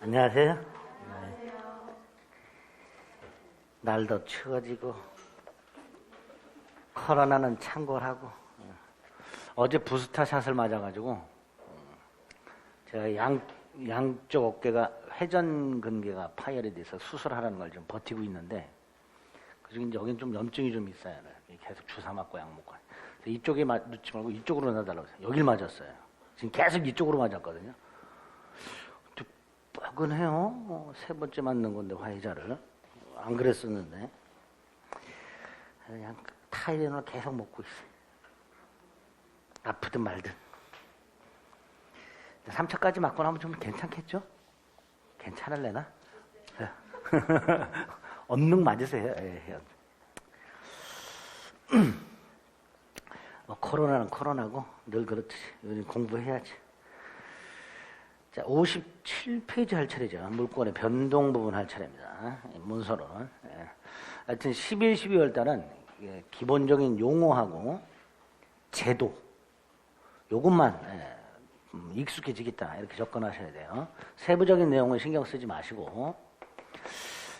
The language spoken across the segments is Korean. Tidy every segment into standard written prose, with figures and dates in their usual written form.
안녕하세요. 네. 날도 추워지고 코로나는 창궐하고 어제 부스터샷을 맞아가지고 제가 양쪽 어깨가 회전근개가 파열이 돼서 수술하라는 걸 좀 버티고 있는데 그중에 이제 여긴 좀 염증이 좀 있어요. 계속 주사 맞고 약 먹고 이쪽에 맞지 말고 이쪽으로 놔달라고 해서 여길 맞았어요. 지금 계속 이쪽으로 맞았거든요. 뻐근해요. 세 번째 맞는 건데 화이자를 안 그랬었는데 그냥 타이레놀 계속 먹고 있어요. 아프든 말든 3차까지 맞고 나면 좀 괜찮겠죠? 괜찮을래나? 언능 맞으세요. 코로나는 코로나고 늘 그렇듯이 공부해야지. 자, 57페이지 할 차례죠. 물권의 변동 부분 할 차례입니다. 문서로는. 하여튼 11, 12월 달은 기본적인 용어하고 제도 요것만 익숙해지겠다 이렇게 접근하셔야 돼요. 세부적인 내용은 신경 쓰지 마시고.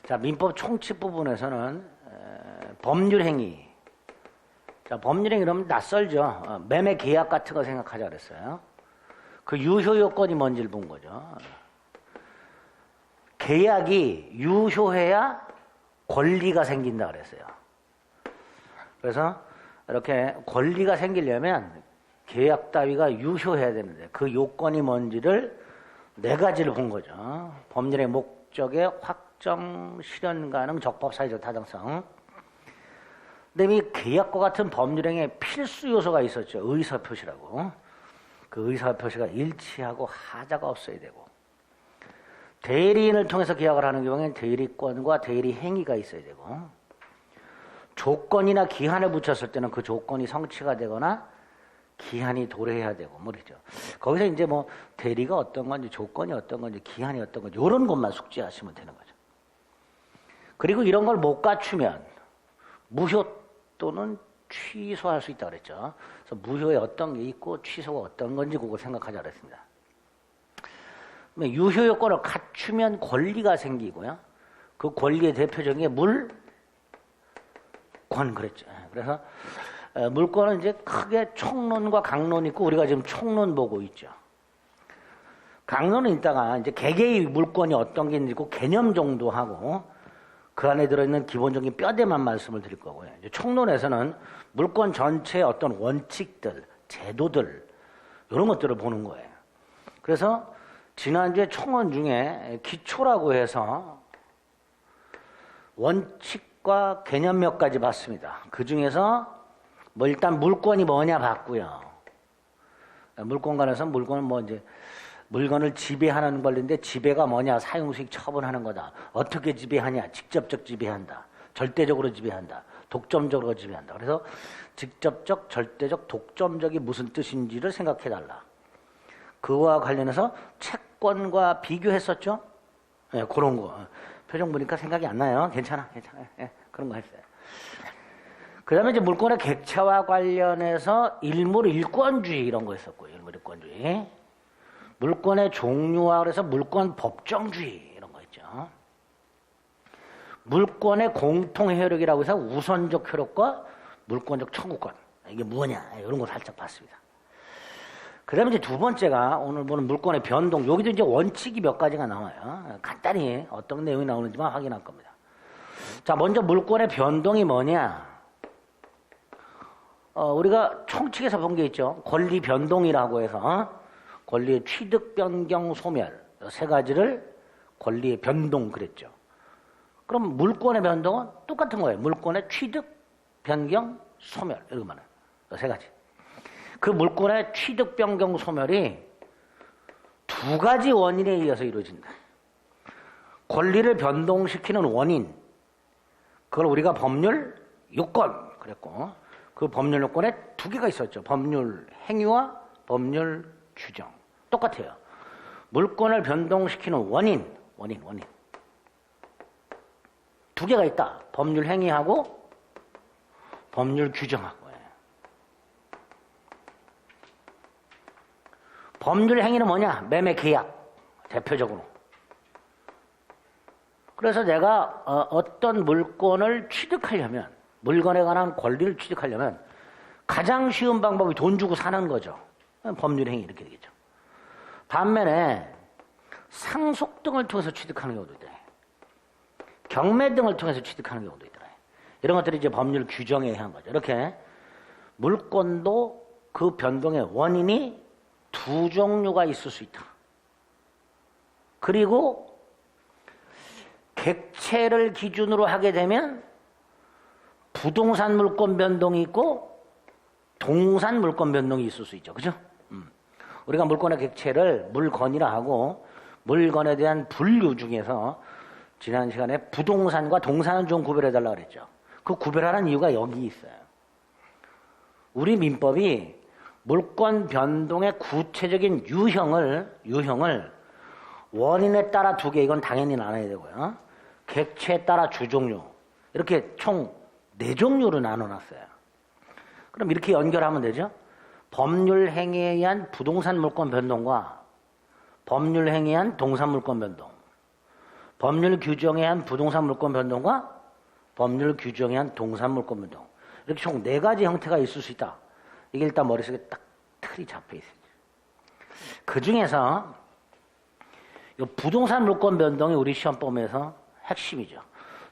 자, 민법 총칙 부분에서는 법률행위. 자, 법률행위 그러면 낯설죠. 매매 계약 같은 거 생각하자 그랬어요. 그 유효 요건이 뭔지를 본 거죠. 계약이 유효해야 권리가 생긴다 그랬어요. 그래서 이렇게 권리가 생기려면 계약 따위가 유효해야 되는데 그 요건이 뭔지를 네 가지를 본 거죠. 법률의 목적의 확정, 실현 가능, 적법, 사회적 타당성. 그다음에 이 계약과 같은 법률행위에 필수 요소가 있었죠. 의사표시라고. 그 의사표시가 일치하고 하자가 없어야 되고 대리인을 통해서 계약을 하는 경우에는 대리권과 대리행위가 있어야 되고 조건이나 기한을 붙였을 때는 그 조건이 성취가 되거나 기한이 도래해야 되고 뭐죠. 거기서 이제 뭐 대리가 어떤 건지 조건이 어떤 건지 기한이 어떤 건지 이런 것만 숙지하시면 되는 거죠. 그리고 이런 걸 못 갖추면 무효 또는 취소할 수 있다고 그랬죠. 그래서 무효에 어떤 게 있고 취소가 어떤 건지 그걸 생각하자 그랬습니다. 유효 요건을 갖추면 권리가 생기고요. 그 권리의 대표적인 게 물권 그랬죠. 그래서 물권은 이제 크게 총론과 강론이 있고 우리가 지금 총론 보고 있죠. 강론은 이따가 이제 개개의 물권이 어떤 게 있는지 그 개념 정도 하고 그 안에 들어있는 기본적인 뼈대만 말씀을 드릴 거고요. 이제 총론에서는 물권 전체의 어떤 원칙들, 제도들 이런 것들을 보는 거예요. 그래서 지난주에 총론 중에 기초라고 해서 원칙과 개념 몇 가지 봤습니다. 그 중에서 뭐 일단 물권이 뭐냐 봤고요. 물권관에서 물권은 뭐 이제 물건을 지배하는 권리인데 지배가 뭐냐? 사용수익 처분하는 거다. 어떻게 지배하냐? 직접적 지배한다. 절대적으로 지배한다. 독점적으로 지배한다. 그래서 직접적, 절대적, 독점적이 무슨 뜻인지를 생각해달라. 그와 관련해서 채권과 비교했었죠? 네, 그런 거. 표정 보니까 생각이 안 나요. 괜찮아. 네, 그런 거 했어요. 그 다음에 이제 물권의 객체와 관련해서 일물일권주의 이런 거 했었고요. 일물일권주의. 물권의 종류와 그래서 물권 법정주의 이런 거 있죠. 물권의 공통 효력이라고 해서 우선적 효력과 물권적 청구권 이게 뭐냐 이런 거 살짝 봤습니다. 그다음에 이제 두 번째가 오늘 보는 물권의 변동. 여기도 이제 원칙이 몇 가지가 나와요. 간단히 어떤 내용이 나오는지만 확인할 겁니다. 자, 먼저 물권의 변동이 뭐냐? 우리가 총칙에서 본 게 있죠. 권리 변동이라고 해서. 권리의 취득, 변경, 소멸 세 가지를 권리의 변동 그랬죠. 그럼 물권의 변동은 똑같은 거예요. 물권의 취득, 변경, 소멸 이거만 세 가지. 그 물권의 취득, 변경, 소멸이 두 가지 원인에 의해서 이루어진다. 권리를 변동시키는 원인 그걸 우리가 법률 요건 그랬고 그 법률 요건에 두 개가 있었죠. 법률 행위와 법률 규정. 똑같아요. 물권을 변동시키는 원인. 두 개가 있다. 법률 행위하고 법률 규정하고. 법률 행위는 뭐냐? 매매 계약. 대표적으로. 그래서 내가 어떤 물건을 취득하려면, 물건에 관한 권리를 취득하려면 가장 쉬운 방법이 돈 주고 사는 거죠. 법률행위 이렇게 되겠죠. 반면에 상속 등을 통해서 취득하는 경우도 있다. 경매 등을 통해서 취득하는 경우도 있다. 이런 것들이 이제 법률 규정에 의한 거죠. 이렇게 물건도 그 변동의 원인이 두 종류가 있을 수 있다. 그리고 객체를 기준으로 하게 되면 부동산 물권 변동이 있고 동산 물권 변동이 있을 수 있죠. 그죠? 우리가 물권의 객체를 물건이라 하고 물건에 대한 분류 중에서 지난 시간에 부동산과 동산은 좀 구별해달라고 그랬죠. 그 구별하는 이유가 여기 있어요. 우리 민법이 물권 변동의 구체적인 유형을 원인에 따라 두 개, 이건 당연히 나눠야 되고요. 객체에 따라 주종류, 이렇게 총 4종류로 나눠놨어요. 그럼 이렇게 연결하면 되죠. 법률 행위에 의한 부동산 물권 변동과 법률 행위에 의한 동산 물권 변동, 법률 규정에 의한 부동산 물권 변동과 법률 규정에 의한 동산 물권 변동, 이렇게 총 4가지 형태가 있을 수 있다. 이게 일단 머릿속에 딱 틀이 잡혀 있어요. 그 중에서 이 부동산 물권 변동이 우리 시험범위에서 핵심이죠.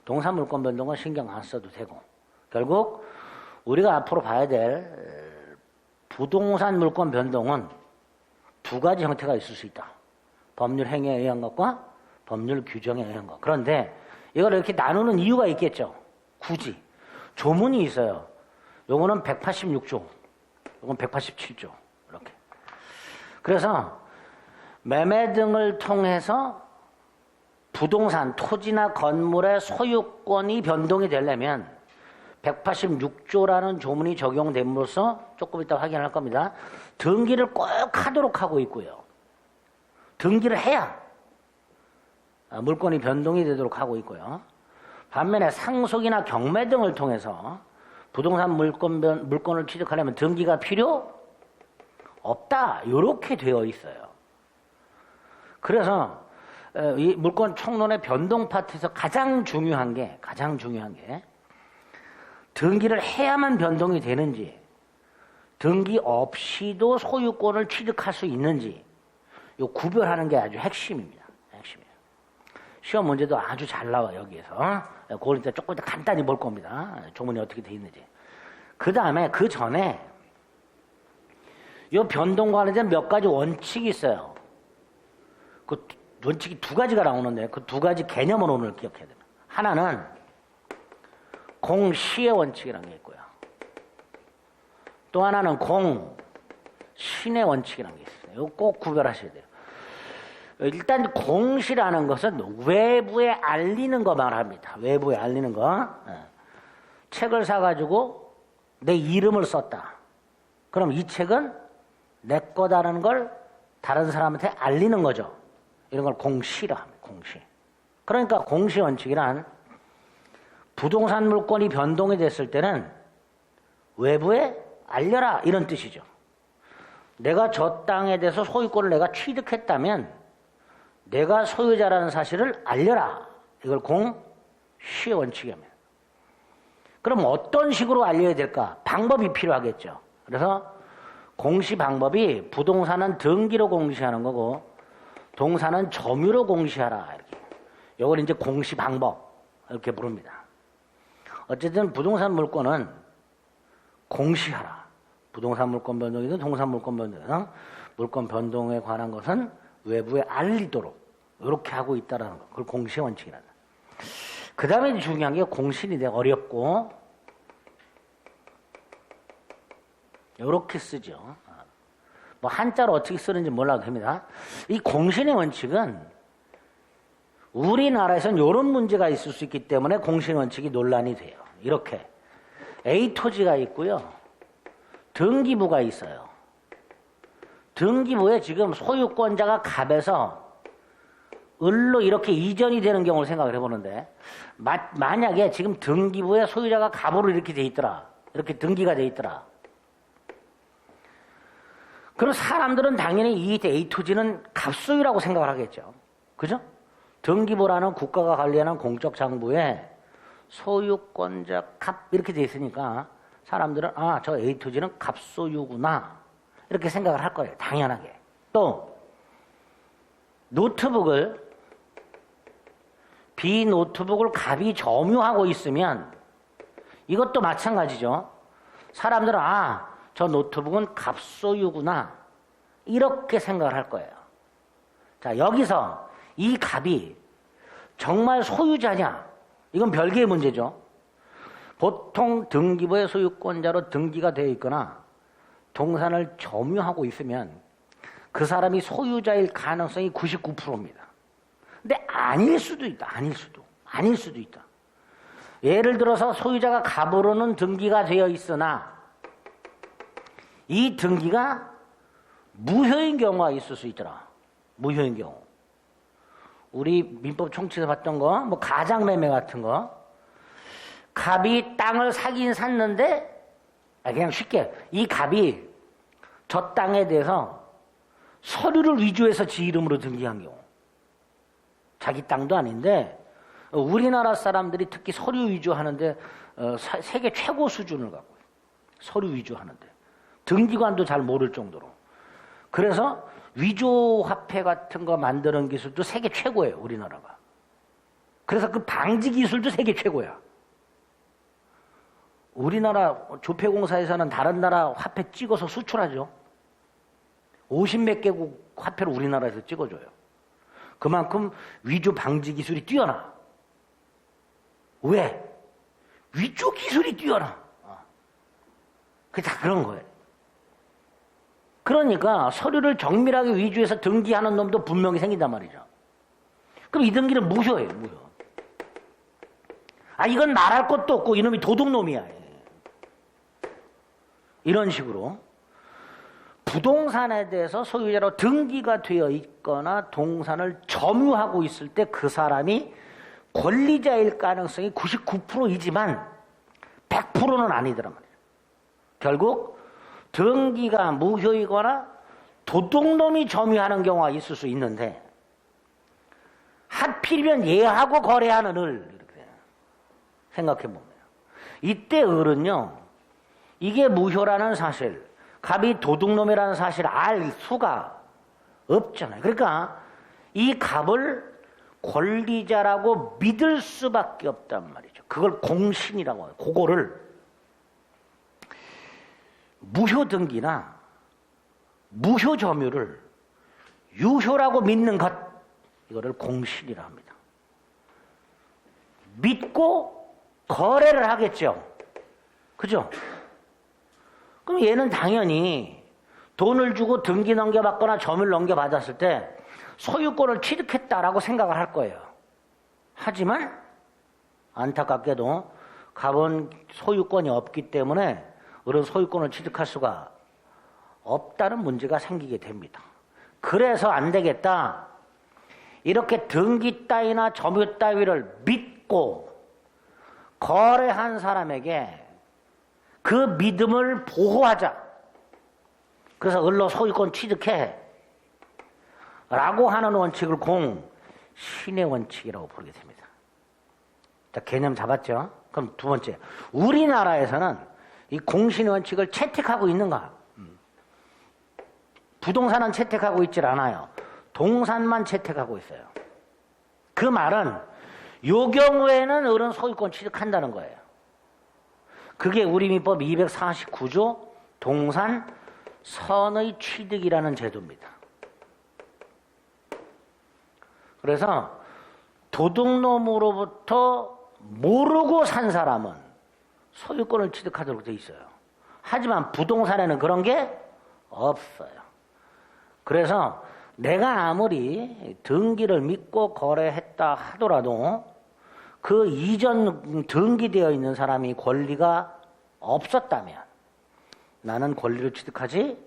동산 물권 변동은 신경 안 써도 되고, 결국 우리가 앞으로 봐야 될 부동산 물권 변동은 2가지 형태가 있을 수 있다. 법률 행위에 의한 것과 법률 규정에 의한 것. 그런데 이걸 이렇게 나누는 이유가 있겠죠. 굳이 조문이 있어요. 요거는 186조, 요건 187조 이렇게. 그래서 매매 등을 통해서 부동산, 토지나 건물의 소유권이 변동이 되려면 186조라는 조문이 적용됨으로써 조금 이따 확인할 겁니다. 등기를 꼭 하도록 하고 있고요. 등기를 해야 물건이 변동이 되도록 하고 있고요. 반면에 상속이나 경매 등을 통해서 부동산 물건을 취득하려면 등기가 필요 없다. 이렇게 되어 있어요. 그래서 이 물권 총론의 변동 파트에서 가장 중요한 게 등기를 해야만 변동이 되는지, 등기 없이도 소유권을 취득할 수 있는지, 요 구별하는 게 아주 핵심입니다. 핵심이에요. 시험 문제도 아주 잘 나와 여기에서. 그걸 이제 조금 더 간단히 볼 겁니다. 조문이 어떻게 돼 있는지. 그 다음에 그 전에 이 변동 관련된 몇 가지 원칙이 있어요. 그 원칙이 2가지가 나오는데 그 2가지 개념을 오늘 기억해야 됩니다. 하나는 공시의 원칙이라는 게 있고요. 또 하나는 공신의 원칙이라는 게 있어요. 이거 꼭 구별하셔야 돼요. 일단 공시라는 것은 외부에 알리는 거 말합니다. 외부에 알리는 거. 책을 사가지고 내 이름을 썼다. 그럼 이 책은 내 거다라는 걸 다른 사람한테 알리는 거죠. 이런 걸 공시라 합니다. 공시. 그러니까 공시 원칙이란 부동산 물건이 변동이 됐을 때는 외부에 알려라 이런 뜻이죠. 내가 저 땅에 대해서 소유권을 내가 취득했다면 내가 소유자라는 사실을 알려라. 이걸 공시의 원칙입니다. 그럼 어떤 식으로 알려야 될까? 방법이 필요하겠죠. 그래서 공시 방법이 부동산은 등기로 공시하는 거고 동산은 점유로 공시하라. 이렇게. 이걸 이제 공시 방법 이렇게 부릅니다. 어쨌든 부동산 물건은 공시하라. 부동산 물건 변동이든 동산 물건 변동이든 물건 변동에 관한 것은 외부에 알리도록 이렇게 하고 있다라는 거. 그걸 공시 원칙이란다. 그 다음에 중요한 게 공신이 되게 어렵고 이렇게 쓰죠. 뭐 한자로 어떻게 쓰는지 몰라도 됩니다. 이 공신의 원칙은 우리나라에서는 이런 문제가 있을 수 있기 때문에 공신 원칙이 논란이 돼요. 이렇게 A 토지가 있고요. 등기부가 있어요. 등기부에 지금 소유권자가 갑에서 을로 이렇게 이전이 되는 경우를 생각을 해보는데 만약에 지금 등기부에 소유자가 갑으로 이렇게 돼 있더라. 이렇게 등기가 돼 있더라. 그럼 사람들은 당연히 이 A 토지는 갑소유라고 생각을 하겠죠. 그죠? 등기부라는 국가가 관리하는 공적 장부에 소유권자 갑 이렇게 돼 있으니까 사람들은 아, 저 A 토지는 갑소유구나 이렇게 생각을 할 거예요. 당연하게. 또 노트북을 비노트북을 갑이 점유하고 있으면 이것도 마찬가지죠. 사람들은 아, 저 노트북은 갑소유구나 이렇게 생각을 할 거예요. 자, 여기서 이 갑이 정말 소유자냐? 이건 별개의 문제죠. 보통 등기부의 소유권자로 등기가 되어 있거나 동산을 점유하고 있으면 그 사람이 소유자일 가능성이 99%입니다. 근데 아닐 수도 있다. 아닐 수도 있다. 예를 들어서 소유자가 갑으로는 등기가 되어 있으나 이 등기가 무효인 경우가 있을 수 있더라. 무효인 경우. 우리 민법 총칙에서 봤던 거, 뭐 가장매매 같은 거. 갑이 땅을 사긴 샀는데, 그냥 쉽게, 이 갑이 저 땅에 대해서 서류를 위조해서 지 이름으로 등기한 경우. 자기 땅도 아닌데, 우리나라 사람들이 특히 서류 위조하는데, 세계 최고 수준을 갖고 있어요. 서류 위조하는데. 등기관도 잘 모를 정도로. 그래서 위조 화폐 같은 거 만드는 기술도 세계 최고예요, 우리나라가. 그래서 그 방지 기술도 세계 최고야. 우리나라 조폐공사에서는 다른 나라 화폐 찍어서 수출하죠. 50몇 개국 화폐를 우리나라에서 찍어줘요. 그만큼 위조 방지 기술이 뛰어나. 왜? 위조 기술이 뛰어나. 그게 다 그런 거예요. 그러니까 서류를 정밀하게 위조해서 등기하는 놈도 분명히 생긴단 말이죠. 그럼 이 등기는 무효예요, 무효. 아, 이건 말할 것도 없고 이놈이 도둑놈이야. 이런 식으로 부동산에 대해서 소유자로 등기가 되어 있거나 동산을 점유하고 있을 때 그 사람이 권리자일 가능성이 99%이지만 100%는 아니더란 말이에요. 결국 등기가 무효이거나 도둑놈이 점유하는 경우가 있을 수 있는데 하필이면 얘하고 거래하는 을 이렇게 생각해 보면 이때 을은요 이게 무효라는 사실 갑이 도둑놈이라는 사실을 알 수가 없잖아요. 그러니까 이 갑을 권리자라고 믿을 수밖에 없단 말이죠. 그걸 공신이라고 해요. 그거를 무효 등기나 무효 점유를 유효라고 믿는 것, 이거를 공신이라 합니다. 믿고 거래를 하겠죠. 그죠? 그럼 얘는 당연히 돈을 주고 등기 넘겨받거나 점유를 넘겨받았을 때 소유권을 취득했다라고 생각을 할 거예요. 하지만 안타깝게도 갑은 소유권이 없기 때문에 그런 소유권을 취득할 수가 없다는 문제가 생기게 됩니다. 그래서 안 되겠다. 이렇게 등기 따위나 점유 따위를 믿고 거래한 사람에게 그 믿음을 보호하자. 그래서 을로 소유권 취득해 라고 하는 원칙을 공신의 원칙이라고 부르게 됩니다. 자, 개념 잡았죠? 그럼 두 번째, 우리나라에서는 이 공신의 원칙을 채택하고 있는가? 부동산은 채택하고 있질 않아요. 동산만 채택하고 있어요. 그 말은 요 경우에는 을은 소유권 취득한다는 거예요. 그게 우리 민법 249조 동산 선의 취득이라는 제도입니다. 그래서 도둑놈으로부터 모르고 산 사람은 소유권을 취득하도록 돼 있어요. 하지만 부동산에는 그런 게 없어요. 그래서 내가 아무리 등기를 믿고 거래했다 하더라도 그 이전 등기되어 있는 사람이 권리가 없었다면 나는 권리를 취득하지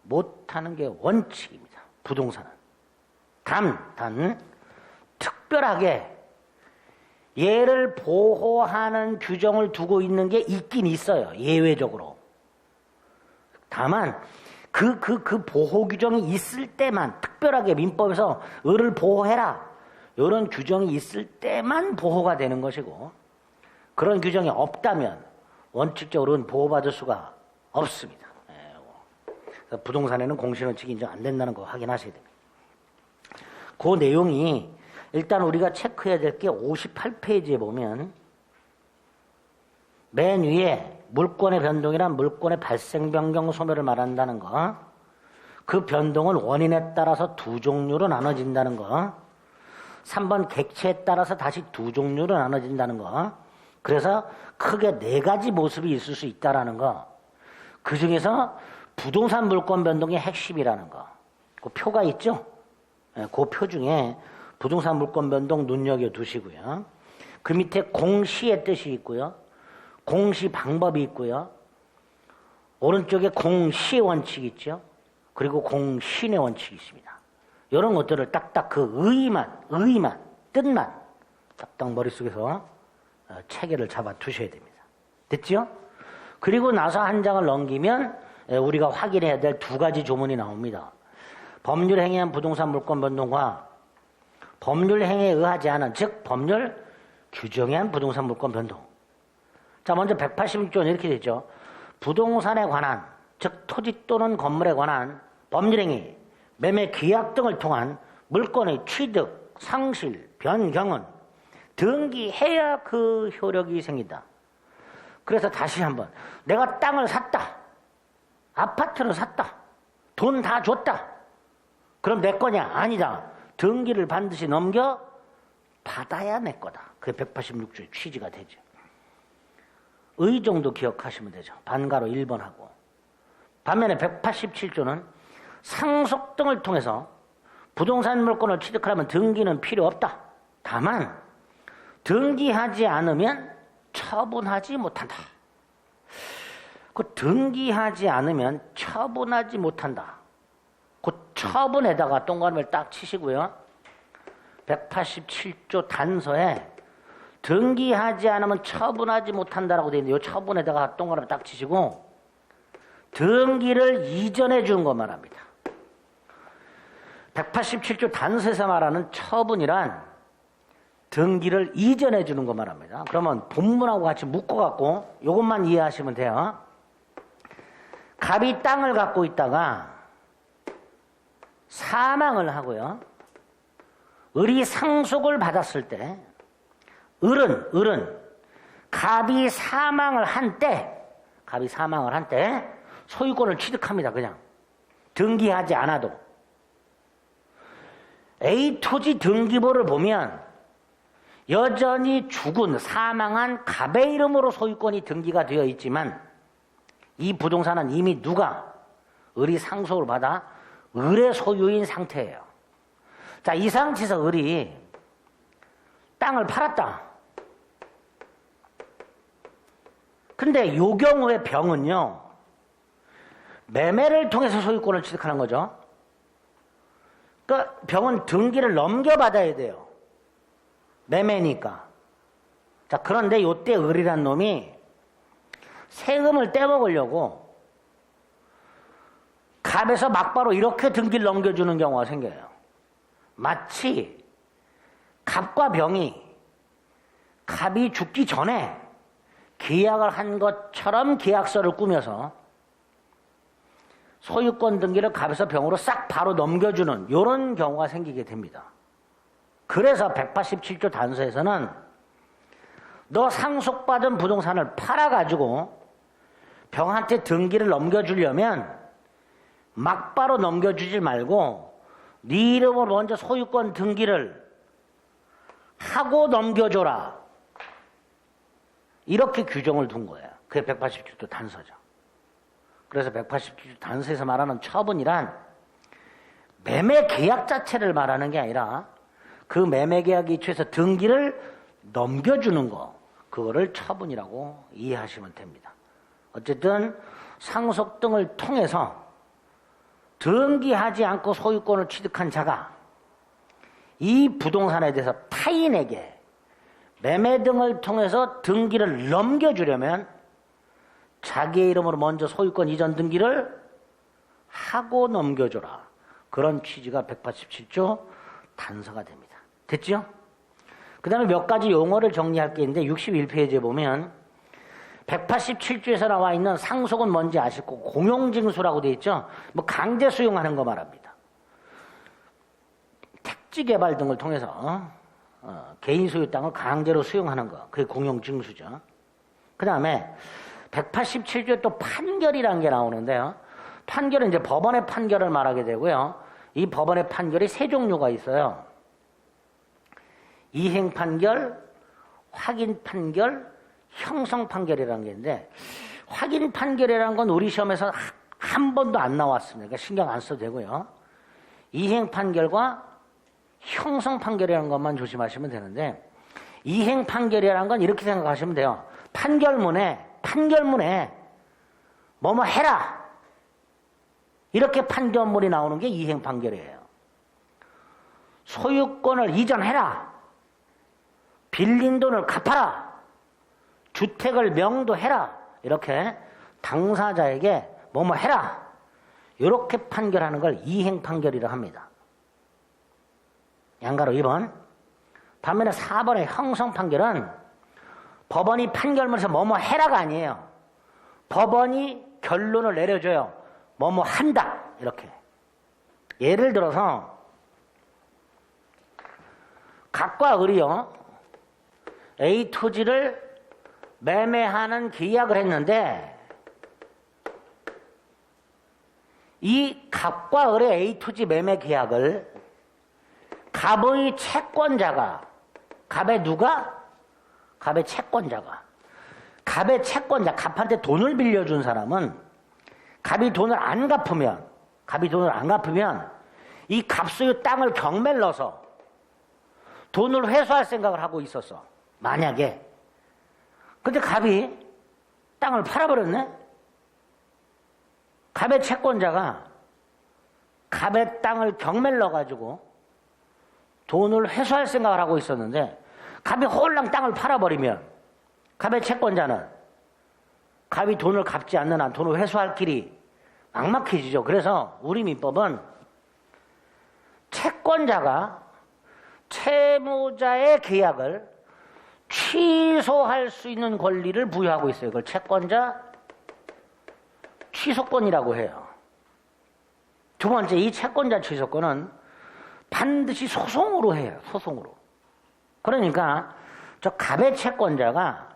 못하는 게 원칙입니다. 부동산은. 단 특별하게 얘를 보호하는 규정을 두고 있는 게 있긴 있어요. 예외적으로. 다만 그 보호 규정이 있을 때만 특별하게 민법에서 을을 보호해라. 이런 규정이 있을 때만 보호가 되는 것이고 그런 규정이 없다면 원칙적으로는 보호받을 수가 없습니다. 그래서 부동산에는 공시원칙이 인정 안 된다는 거 확인하셔야 됩니다. 그 내용이 일단 우리가 체크해야 될 게 58페이지에 보면 맨 위에 물권의 변동이란 물권의 발생, 변경, 소멸을 말한다는 거, 그 변동은 원인에 따라서 두 종류로 나눠진다는 거, 3번 객체에 따라서 다시 두 종류로 나눠진다는 거, 그래서 크게 네 가지 모습이 있을 수 있다는 거, 그 중에서 부동산 물권 변동이 핵심이라는 거, 그 표가 있죠? 그 표 중에 부동산 물권 변동 눈여겨두시고요. 그 밑에 공시의 뜻이 있고요. 공시 방법이 있고요. 오른쪽에 공시의 원칙이 있죠. 그리고 공신의 원칙이 있습니다. 이런 것들을 딱딱 그 의의만, 뜻만 딱딱 머릿속에서 체계를 잡아 두셔야 됩니다. 됐죠? 그리고 나서 한 장을 넘기면 우리가 확인해야 될 두 가지 조문이 나옵니다. 법률 행위에 의한 부동산 물권 변동과 법률 행위에 의하지 않은, 즉 법률 규정에 의한 부동산 물권 변동. 자, 먼저 186조는 이렇게 되죠. 부동산에 관한, 즉 토지 또는 건물에 관한 법률 행위, 매매 계약 등을 통한 물권의 취득, 상실, 변경은 등기해야 그 효력이 생긴다. 그래서 다시 한번, 내가 땅을 샀다, 아파트를 샀다, 돈 다 줬다, 그럼 내 거냐? 아니다. 등기를 반드시 넘겨 받아야 내 거다. 그게 186조의 취지가 되죠. 의 정도 기억하시면 되죠. 반가로 1번 하고. 반면에 187조는 상속 등을 통해서 부동산 물권을 취득하려면 등기는 필요 없다. 다만 등기하지 않으면 처분하지 못한다. 그 등기하지 않으면 처분하지 못한다. 그 처분에다가 동그라미를 딱 치시고요. 187조 단서에 등기하지 않으면 처분하지 못한다라고 되어 있는데 이 처분에다가 동그라미 딱 치시고 등기를 이전해 주는 것 말합니다. 187조 단서에서 말하는 처분이란 등기를 이전해 주는 것 말합니다. 그러면 본문하고 같이 묶어갖고 이것만 이해하시면 돼요. 갑이 땅을 갖고 있다가 사망을 하고요. 을이 상속을 받았을 때 을은 갑이 사망을 한 때 소유권을 취득합니다. 그냥 등기하지 않아도. A 토지 등기부를 보면 여전히 죽은 사망한 갑의 이름으로 소유권이 등기가 되어 있지만 이 부동산은 이미 누가 을이 상속을 받아 을의 소유인 상태예요. 자, 이 상태에서 을이 땅을 팔았다. 근데 요 경우의 병은요, 매매를 통해서 소유권을 취득하는 거죠. 그러니까 병은 등기를 넘겨받아야 돼요. 매매니까. 자, 그런데 요때 을이란 놈이 세금을 떼먹으려고 갑에서 막바로 이렇게 등기를 넘겨주는 경우가 생겨요. 마치 갑과 병이 갑이 죽기 전에 계약을 한 것처럼 계약서를 꾸며서 소유권 등기를 갑에서 병으로 싹 바로 넘겨주는 이런 경우가 생기게 됩니다. 그래서 187조 단서에서는 너 상속받은 부동산을 팔아가지고 병한테 등기를 넘겨주려면 막바로 넘겨주지 말고 네 이름으로 먼저 소유권 등기를 하고 넘겨줘라. 이렇게 규정을 둔 거예요. 그게 187조 단서죠. 그래서 187조 단서에서 말하는 처분이란 매매 계약 자체를 말하는 게 아니라 그 매매 계약에 이취해서 등기를 넘겨주는 거, 그거를 처분이라고 이해하시면 됩니다. 어쨌든 상속 등을 통해서 등기하지 않고 소유권을 취득한 자가 이 부동산에 대해서 타인에게 매매 등을 통해서 등기를 넘겨주려면 자기의 이름으로 먼저 소유권 이전 등기를 하고 넘겨줘라. 그런 취지가 187조 단서가 됩니다. 됐죠? 그 다음에 몇 가지 용어를 정리할 게 있는데 61페이지에 보면 187조에서 나와 있는 상속은 뭔지 아실 거고 공용징수라고 되어 있죠? 뭐 강제 수용하는 거 말합니다. 택지 개발 등을 통해서 개인 소유 땅을 강제로 수용하는 거. 그게 공용징수죠. 그 다음에 187조에 또 판결이라는 게 나오는데요. 판결은 이제 법원의 판결을 말하게 되고요. 이 법원의 판결이 세 종류가 있어요. 이행 판결, 확인 판결, 형성 판결이라는 게 있는데 확인 판결이라는 건 우리 시험에서 한 번도 안 나왔습니다. 그러니까 신경 안 써도 되고요. 이행 판결과 형성 판결이라는 것만 조심하시면 되는데 이행 판결이라는 건 이렇게 생각하시면 돼요. 판결문에 뭐뭐 해라 이렇게 판결문이 나오는 게 이행 판결이에요. 소유권을 이전해라, 빌린 돈을 갚아라, 주택을 명도해라 이렇게 당사자에게 뭐뭐 해라 이렇게 판결하는 걸 이행 판결이라고 합니다. 양가로 2번. 반면에 4번의 형성 판결은 법원이 판결문에서 뭐뭐 해라가 아니에요. 법원이 결론을 내려줘요. 뭐뭐 한다 이렇게. 예를 들어서 각과 을이요 A 토지를 매매하는 계약을 했는데 이 갑과 을의 A 토지 매매 계약을 갑의 채권자가 갑의 누가? 갑의 채권자가 갑의 채권자 갑한테 돈을 빌려준 사람은 갑이 돈을 안 갚으면 이 갑소유 땅을 경매를 넣어서 돈을 회수할 생각을 하고 있었어. 만약에. 근데 갑이 땅을 팔아버렸네? 갑의 채권자가 갑의 땅을 경매를 넣어가지고 돈을 회수할 생각을 하고 있었는데 갑이 홀랑 땅을 팔아버리면 갑의 채권자는 갑이 돈을 갚지 않는 한 돈을 회수할 길이 막막해지죠. 그래서 우리 민법은 채권자가 채무자의 계약을 취소할 수 있는 권리를 부여하고 있어요. 그걸 채권자 취소권이라고 해요. 두 번째, 이 채권자 취소권은 반드시 소송으로 해요. 소송으로. 그러니까 저 갑의 채권자가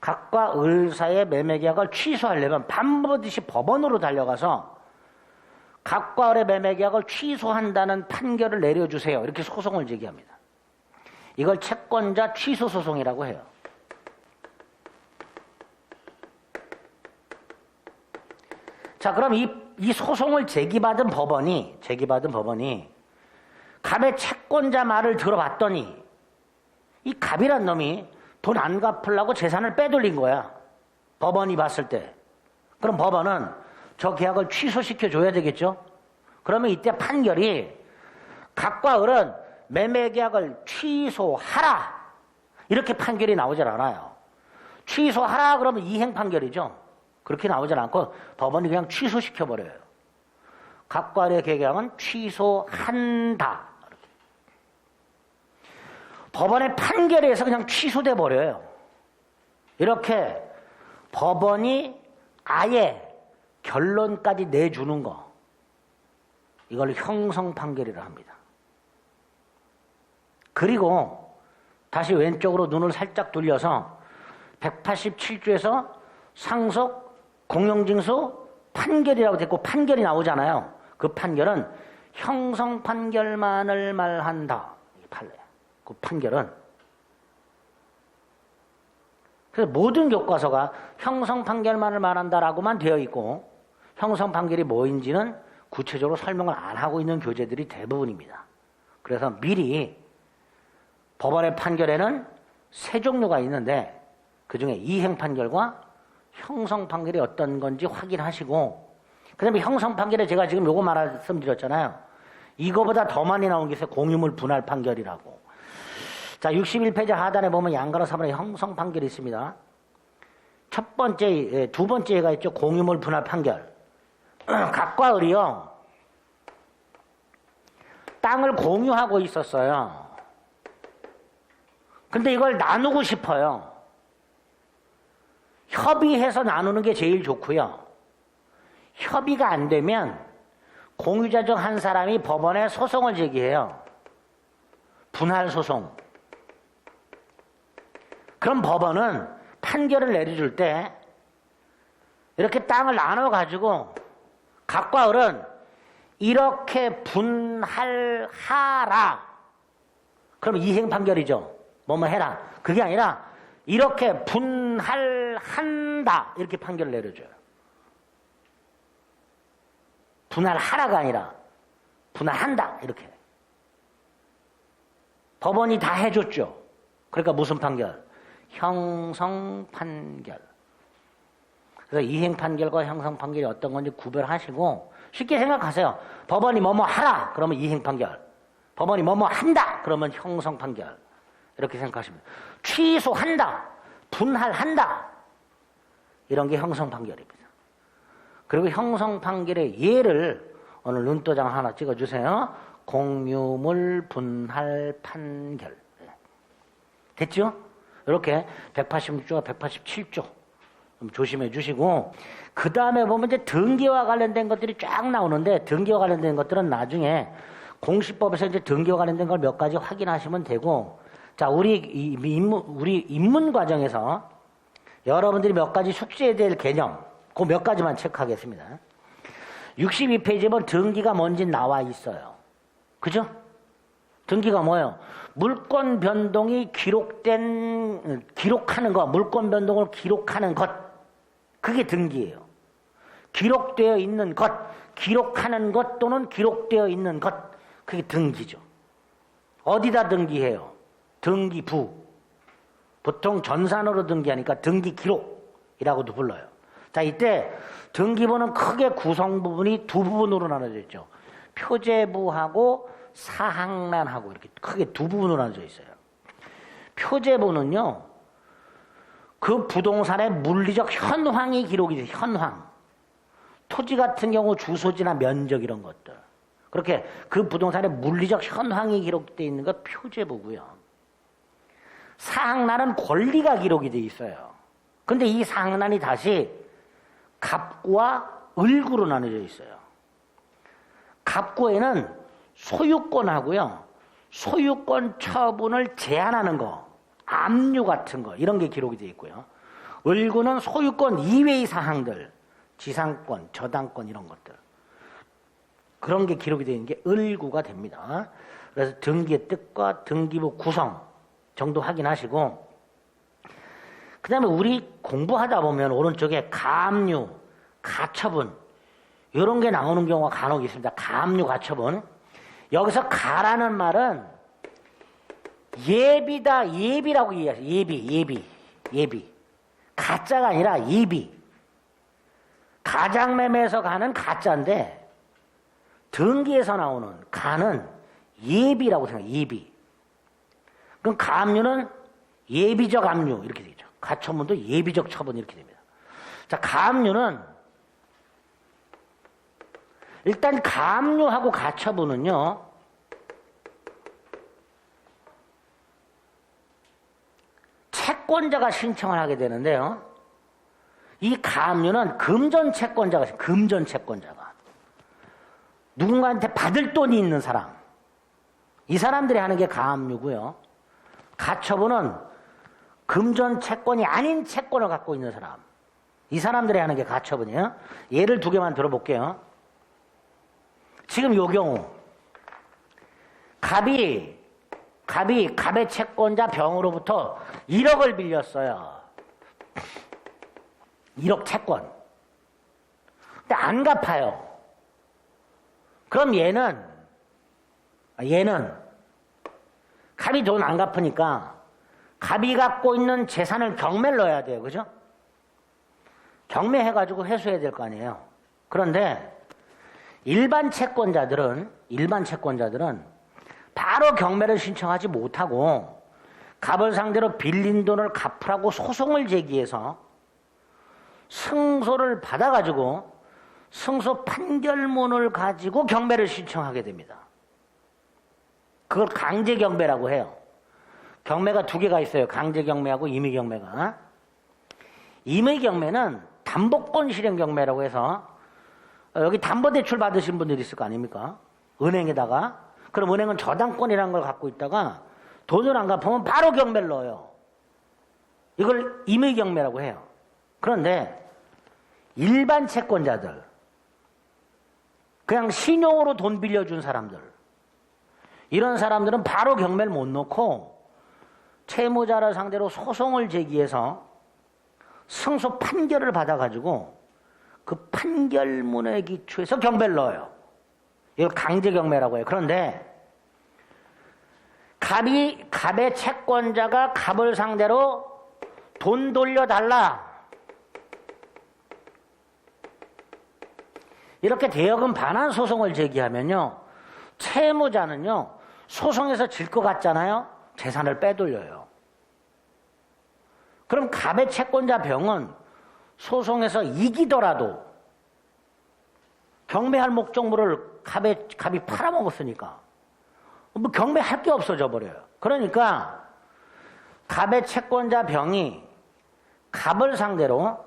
갑과 을 사이의 매매계약을 취소하려면 반드시 법원으로 달려가서 갑과 을의 매매계약을 취소한다는 판결을 내려주세요. 이렇게 소송을 제기합니다. 이걸 채권자 취소소송이라고 해요. 자, 그럼 이 소송을 제기받은 법원이 갑의 채권자 말을 들어봤더니 이 갑이란 놈이 돈 안 갚으려고 재산을 빼돌린 거야. 법원이 봤을 때. 그럼 법원은 저 계약을 취소시켜 줘야 되겠죠? 그러면 이때 판결이 갑과 을은 매매계약을 취소하라 이렇게 판결이 나오질 않아요. 취소하라 그러면 이행 판결이죠. 그렇게 나오질 않고 법원이 그냥 취소시켜버려요. 갑과 을의 계약은 취소한다. 법원의 판결에 의해서 그냥 취소돼 버려요. 이렇게 법원이 아예 결론까지 내주는 거, 이걸 형성 판결이라 합니다. 그리고 다시 왼쪽으로 눈을 살짝 돌려서 187조에서 상속, 공용징수, 판결이라고 됐고 판결이 나오잖아요. 그 판결은 형성 판결만을 말한다. 이게 판례야. 그 판결은. 그래서 모든 교과서가 형성 판결만을 말한다라고만 되어 있고 형성 판결이 뭐인지는 구체적으로 설명을 안 하고 있는 교재들이 대부분입니다. 그래서 미리 법원의 판결에는 세 종류가 있는데 그중에 이행 판결과 형성 판결이 어떤 건지 확인하시고, 그 다음에 형성 판결에 제가 지금 요거 말씀드렸잖아요. 이거보다 더 많이 나온 게 있어요. 공유물 분할 판결이라고. 자, 61페이지 하단에 보면 양가로 3번의 형성 판결이 있습니다. 첫 번째, 두 번째가 있죠. 공유물 분할 판결. 갑과 을이요, 땅을 공유하고 있었어요. 근데 이걸 나누고 싶어요. 협의해서 나누는 게 제일 좋고요. 협의가 안 되면 공유자 중 한 사람이 법원에 소송을 제기해요. 분할 소송. 그럼 법원은 판결을 내려줄 때 이렇게 땅을 나눠가지고 각과 을은 이렇게 분할하라. 그럼 이행 판결이죠. 뭐뭐 해라. 그게 아니라 이렇게 분할한다. 이렇게 판결을 내려줘요. 분할하라가 아니라 분할한다. 이렇게. 법원이 다 해줬죠. 그러니까 무슨 판결? 형성 판결. 그래서 이행 판결과 형성 판결이 어떤 건지 구별하시고 쉽게 생각하세요. 법원이 뭐뭐 하라. 그러면 이행 판결. 법원이 뭐뭐 한다. 그러면 형성 판결. 이렇게 생각하시면 돼요. 취소한다. 분할한다. 이런 게 형성 판결입니다. 그리고 형성 판결의 예를 오늘 눈도장 하나 찍어주세요. 공유물 분할 판결. 됐죠? 이렇게 186조와 187조 좀 조심해 주시고 그 다음에 보면 이제 등기와 관련된 것들이 쫙 나오는데 등기와 관련된 것들은 나중에 공시법에서 이제 등기와 관련된 걸 몇 가지 확인하시면 되고 자 우리 입문 과정에서 여러분들이 몇 가지 숙지해야 될 개념 그 몇 가지만 체크하겠습니다. 62페이지에 보면 등기가 뭔지 나와 있어요. 그죠? 등기가 뭐예요? 물권 변동이 기록하는 것, 물권 변동을 기록하는 것. 그게 등기예요. 기록되어 있는 것, 기록하는 것 또는 기록되어 있는 것. 그게 등기죠. 어디다 등기해요? 등기부. 보통 전산으로 등기하니까 등기 기록이라고도 불러요. 자, 이때 등기부는 크게 구성 부분이 두 부분으로 나눠져 있죠. 표제부하고 사항란하고 이렇게 크게 두 부분으로 나눠져 있어요. 표제부는요, 그 부동산의 물리적 현황이 기록이 돼요. 현황. 토지 같은 경우 주소지나 면적 이런 것들. 그렇게 그 부동산의 물리적 현황이 기록되어 있는 것 표제부고요. 사항란은 권리가 기록이 되어 있어요. 근데 이 사항란이 다시 갑구와 을구로 나눠져 있어요. 갑구에는 소유권하고요. 소유권 처분을 제한하는 거, 압류 같은 거 이런 게 기록이 되어 있고요. 을구는 소유권 이외의 사항들, 지상권, 저당권 이런 것들. 그런 게 기록이 되어 있는 게 을구가 됩니다. 그래서 등기의 뜻과 등기부 구성 정도 확인하시고 그 다음에 우리 공부하다 보면 오른쪽에 가압류, 가처분 이런 게 나오는 경우가 간혹 있습니다. 가압류, 가처분. 여기서 가라는 말은 예비다, 예비라고 이해하세요. 예비. 가짜가 아니라 예비. 가장매매에서 가는 가짜인데 등기에서 나오는 가는 예비라고 생각해요. 예비. 그럼 가압류는 예비적 압류 이렇게 되죠. 가처분도 예비적 처분 이렇게 됩니다. 자, 가압류는 일단 가압류하고 가처분은요. 채권자가 신청을 하게 되는데요. 이 가압류는 금전채권자가 누군가한테 받을 돈이 있는 사람 이 사람들이 하는 게 가압류고요. 가처분은 금전채권이 아닌 채권을 갖고 있는 사람 이 사람들이 하는 게 가처분이에요. 예를 두 개만 들어볼게요. 지금 요 경우 갑의 채권자 병으로부터 1억을 빌렸어요. 1억 채권. 근데 안 갚아요. 그럼 얘는 갑이 돈 안 갚으니까 갑이 갖고 있는 재산을 경매를 넣어야 돼요. 그죠? 경매해가지고 회수해야 될 거 아니에요. 그런데 일반 채권자들은 바로 경매를 신청하지 못하고 갑을 상대로 빌린 돈을 갚으라고 소송을 제기해서 승소를 받아가지고 승소 판결문을 가지고 경매를 신청하게 됩니다. 그걸 강제경매라고 해요. 경매가 두 개가 있어요. 강제경매하고 임의경매가. 임의경매는 담보권 실행경매라고 해서 여기 담보대출 받으신 분들이 있을 거 아닙니까? 은행에다가. 그럼 은행은 저당권이라는 걸 갖고 있다가 돈을 안 갚으면 바로 경매를 넣어요. 이걸 임의경매라고 해요. 그런데 일반 채권자들, 그냥 신용으로 돈 빌려준 사람들, 이런 사람들은 바로 경매를 못 넣고 채무자를 상대로 소송을 제기해서 승소 판결을 받아가지고 그 판결문에 기초해서 경매를 넣어요. 이걸 강제경매라고 해요. 그런데 갑의 채권자가 갑을 상대로 돈 돌려달라, 이렇게 대여금 반환 소송을 제기하면요, 채무자는요 소송에서 질 것 같잖아요. 재산을 빼돌려요. 그럼 갑의 채권자 병은 소송에서 이기더라도 경매할 목적물을 갑이 팔아먹었으니까 뭐 경매할 게 없어져 버려요. 그러니까 갑의 채권자 병이 갑을 상대로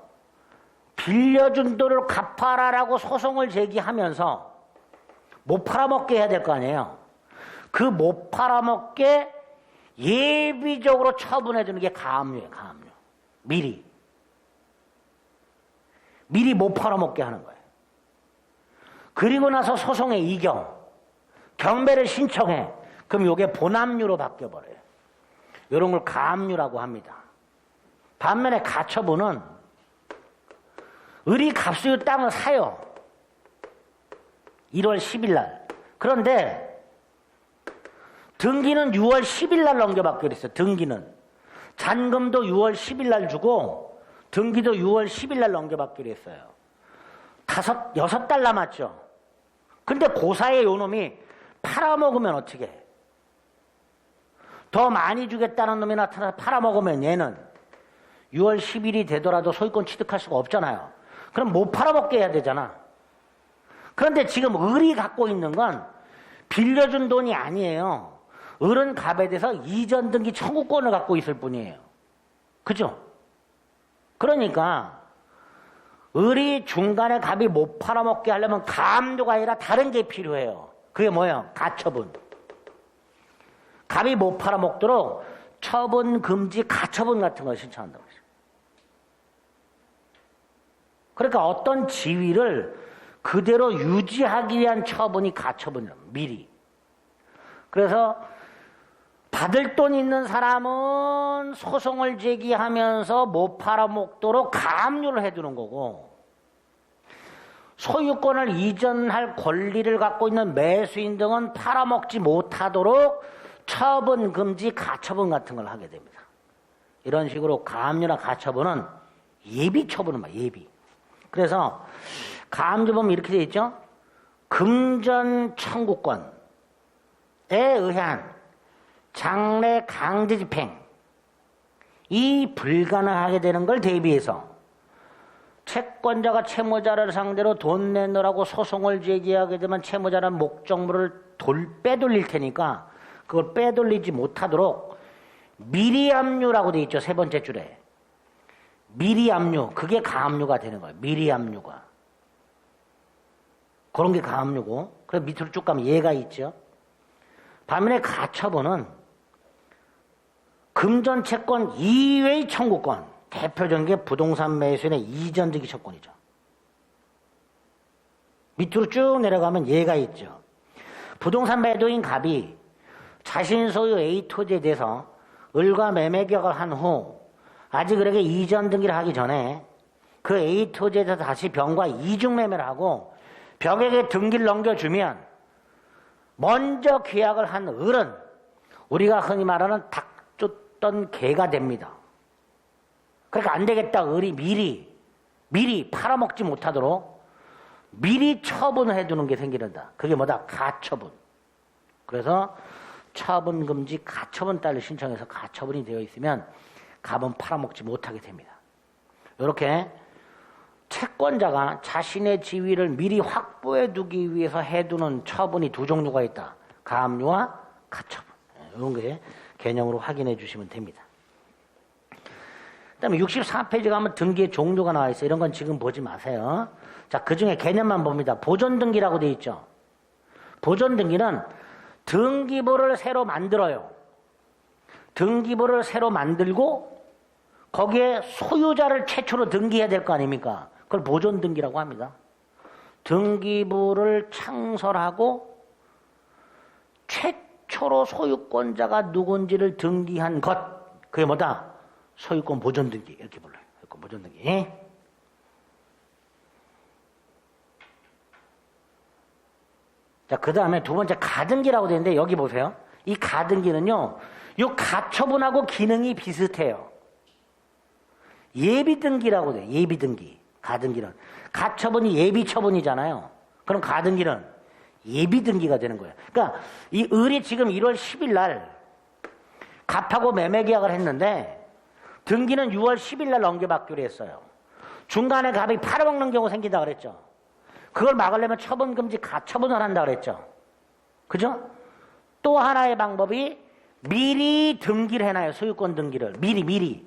빌려준 돈을 갚아라라고 소송을 제기하면서 못 팔아먹게 해야 될 거 아니에요. 그 못 팔아먹게 예비적으로 처분해 주는 게 가압류예요. 가압류. 미리 못 팔아먹게 하는 거예요. 그리고 나서 소송에 이겨 경매를 신청해. 그럼 이게 본압류로 바뀌어버려요. 이런 걸 가압류라고 합니다. 반면에 가처분은 을이 갑수유 땅을 사요. 1월 10일 날. 그런데 등기는 6월 10일 날 넘겨받기로 했어요. 등기는. 잔금도 6월 10일 날 주고 등기도 6월 10일 날 넘겨받기로 했어요. 6달 남았죠. 근데 고사에 요놈이 팔아먹으면 어떻게 해? 더 많이 주겠다는 놈이 나타나서 팔아먹으면 얘는 6월 10일이 되더라도 소유권 취득할 수가 없잖아요. 그럼 못 팔아먹게 해야 되잖아. 그런데 지금 을이 갖고 있는 건 빌려준 돈이 아니에요. 을은 갑에 대해서 이전 등기 청구권을 갖고 있을 뿐이에요. 그죠? 그러니까 을이 중간에 갑이 못 팔아먹게 하려면 가압류가 아니라 다른 게 필요해요. 그게 뭐예요? 가처분. 갑이 못 팔아먹도록 처분 금지 가처분 같은 걸 신청한다고 했어요. 그러니까 어떤 지위를 그대로 유지하기 위한 처분이 가처분이에요. 미리. 그래서 받을 돈 있는 사람은 소송을 제기하면서 못 팔아먹도록 가압류를 해두는 거고, 소유권을 이전할 권리를 갖고 있는 매수인 등은 팔아먹지 못하도록 처분 금지 가처분 같은 걸 하게 됩니다. 이런 식으로 가압류나 가처분은 예비 처분을 말, 예비. 그래서 가압류 보면 이렇게 되어 있죠. 금전 청구권에 의한 장래 강제 집행, 이 불가능하게 되는 걸 대비해서 채권자가 채무자를 상대로 돈 내놓으라고 소송을 제기하게 되면 채무자는 목적물을 빼돌릴 테니까 그걸 빼돌리지 못하도록 미리 압류라고 되어 있죠. 세 번째 줄에. 미리 압류. 그게 가압류가 되는 거예요. 미리 압류가. 그런 게 가압류고. 그래서 밑으로 쭉 가면 얘가 있죠. 반면에 가처분은 금전 채권 이외의 청구권. 대표적인 게 부동산 매수인의 이전 등기 채권이죠. 밑으로 쭉 내려가면 얘가 있죠. 부동산 매도인 갑이 자신 소유 A 토지에 대해서 을과 매매 계약을 한 후 아직 을에게 이전 등기를 하기 전에 그 A 토지에 대해서 다시 병과 이중 매매를 하고 병에게 등기를 넘겨주면 먼저 계약을 한 을은 우리가 흔히 말하는 닭 쫓던 개가 됩니다. 그러니까 안 되겠다. 을이 미리 팔아먹지 못하도록 미리 처분을 해두는 게 생기는다. 그게 뭐다? 가처분. 그래서 처분금지 가처분 딸을 신청해서 가처분이 되어 있으면 갑은 팔아먹지 못하게 됩니다. 이렇게 채권자가 자신의 지위를 미리 확보해 두기 위해서 해두는 처분이 두 종류가 있다. 가압류와 가처분. 이런 게 개념으로 확인해 주시면 됩니다. 그 다음에 64페이지 가면 등기의 종류가 나와 있어요. 이런 건 지금 보지 마세요. 자, 그 중에 개념만 봅니다. 보존등기라고 되어 있죠. 보존등기는 등기부를 새로 만들어요. 등기부를 새로 만들고 거기에 소유자를 최초로 등기해야 될 거 아닙니까? 그걸 보존등기라고 합니다. 등기부를 창설하고 최초로 소유권자가 누군지를 등기한 것, 그게 뭐다? 소유권 보존등기, 이렇게 불러요. 소유권 보존등기. 자, 그 다음에 두 번째 가등기라고 되는데 여기 보세요. 이 가등기는요, 이 가처분하고 기능이 비슷해요. 예비등기라고 돼요. 예비등기. 가등기는. 가처분이 예비처분이잖아요. 그럼 가등기는 예비등기가 되는 거예요. 그러니까 이 을이 지금 1월 10일 날 갑하고 매매계약을 했는데 등기는 6월 10일 날 넘겨받기로 했어요. 중간에 갑이 팔아먹는 경우 생긴다 그랬죠. 그걸 막으려면 처분금지 가처분을 한다 그랬죠. 그죠? 또 하나의 방법이 미리 등기를 해놔요. 소유권 등기를. 미리.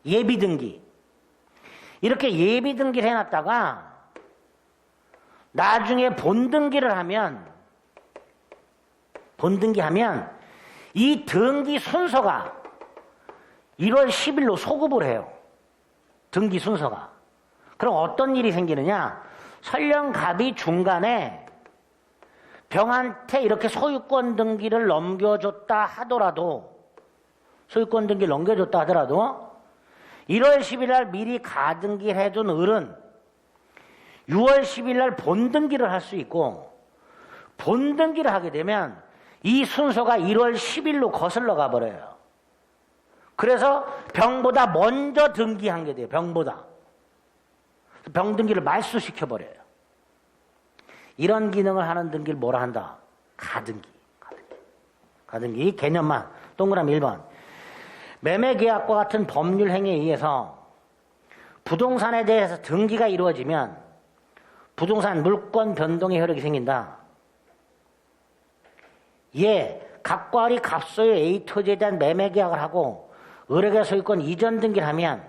예비등기. 이렇게 예비등기를 해놨다가 나중에 본등기를 하면 이 등기 순서가 1월 10일로 소급을 해요. 등기 순서가. 그럼 어떤 일이 생기느냐? 설령 갑이 중간에 병한테 이렇게 소유권 등기를 넘겨줬다 하더라도 1월 10일 날 미리 가등기를 해둔 을은 6월 10일 날 본등기를 할 수 있고 본등기를 하게 되면 이 순서가 1월 10일로 거슬러 가버려요. 그래서 병보다 먼저 등기한 게 돼요. 병등기를 말소시켜버려요. 이런 기능을 하는 등기를 뭐라 한다? 가등기. 개념만. 동그라미 1번. 매매계약과 같은 법률 행위에 의해서 부동산에 대해서 등기가 이루어지면 부동산 물권 변동의 효력이 생긴다. 갑과 을이 갑소유 A 토지에 대한 매매계약을 하고 을에게 소유권 이전 등기를 하면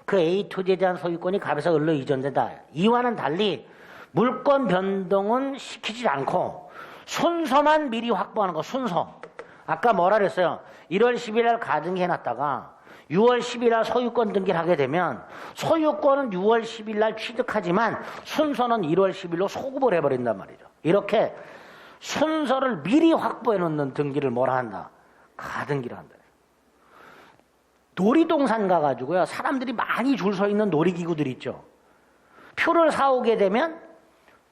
그 A 토지에 대한 소유권이 갑에서 을로 이전된다. 이와는 달리 물권 변동은 시키지 않고 순서만 미리 확보하는 거. 순서. 아까 뭐라 그랬어요? 1월 10일 날 가등기 해놨다가 6월 10일 날 소유권 등기를 하게 되면 소유권은 6월 10일 날 취득하지만 순서는 1월 10일로 소급을 해버린단 말이죠. 이렇게 순서를 미리 확보해 놓는 등기를 뭐라 한다? 가등기를 한다. 놀이동산 가가지고요, 사람들이 많이 줄 서 있는 놀이기구들 있죠. 표를 사오게 되면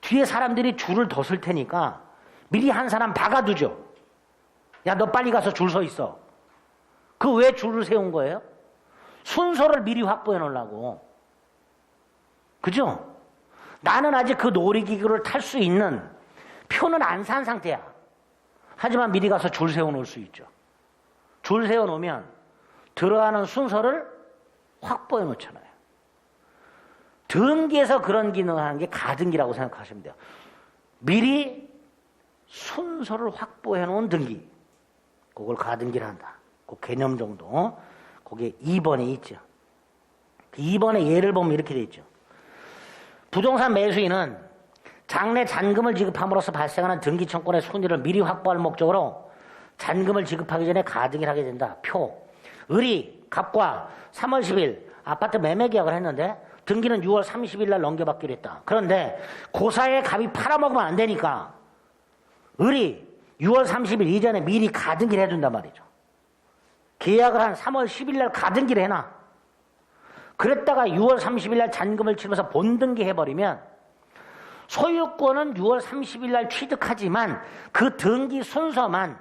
뒤에 사람들이 줄을 더 쓸 테니까 미리 한 사람 박아두죠. 야, 너 빨리 가서 줄 서 있어. 그 왜 줄을 세운 거예요? 순서를 미리 확보해 놓으려고. 그죠? 나는 아직 그 놀이기구를 탈 수 있는 표는 안 산 상태야. 하지만 미리 가서 줄 세워 놓을 수 있죠. 줄 세워 놓으면 들어가는 순서를 확보해 놓잖아요. 등기에서 그런 기능을 하는 게 가등기라고 생각하시면 돼요. 미리 순서를 확보해 놓은 등기. 그걸 가등기를 한다. 그 개념 정도. 그게 2번에 있죠. 2번에 예를 보면 이렇게 돼 있죠. 부동산 매수인은 장래 잔금을 지급함으로써 발생하는 등기청권의 순위를 미리 확보할 목적으로 잔금을 지급하기 전에 가등기를 하게 된다. 표. 을이 갑과 3월 10일 아파트 매매 계약을 했는데 등기는 6월 30일 날 넘겨받기로 했다. 그런데 고사에 갑이 팔아먹으면 안 되니까 을이 6월 30일 이전에 미리 가등기를 해준단 말이죠. 계약을 한 3월 10일 날 가등기를 해놔. 그랬다가 6월 30일 날 잔금을 치르면서 본등기 해버리면 소유권은 6월 30일 날 취득하지만 그 등기 순서만